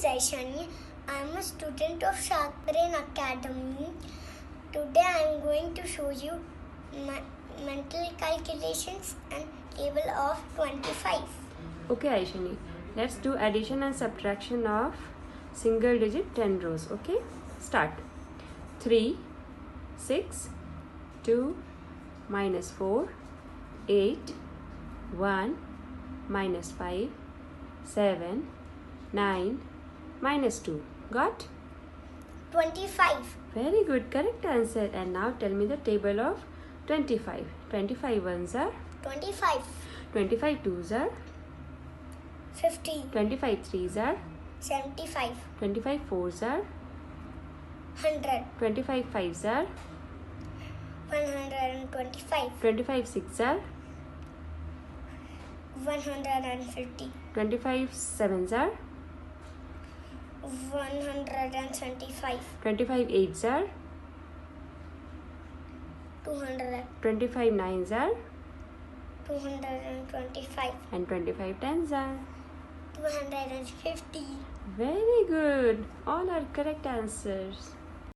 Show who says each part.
Speaker 1: is Aishani. I am a student of Shark Brain Academy. Today I am going to show you mental calculations and table of 25.
Speaker 2: Okay, Aishani. Let's do addition and subtraction of single digit 10 rows. Okay, start. 3, 6, 2, minus 4, 8, 1, minus 5, 7, 9, minus 2. Got?
Speaker 1: 25.
Speaker 2: Very good, correct answer. And now tell me the table of 25. 25 ones are?
Speaker 1: 25.
Speaker 2: 25 twos are?
Speaker 1: 50.
Speaker 2: 25 threes are?
Speaker 1: 75.
Speaker 2: 25 fours are?
Speaker 1: 100.
Speaker 2: 25 fives are?
Speaker 1: 125.
Speaker 2: 25 six are?
Speaker 1: 150.
Speaker 2: 25 sevens are?
Speaker 1: 175.
Speaker 2: 25 eights are?
Speaker 1: 200.
Speaker 2: 25 nines are?
Speaker 1: 225.
Speaker 2: And 25 tens are?
Speaker 1: 250.
Speaker 2: Very good. All are correct answers.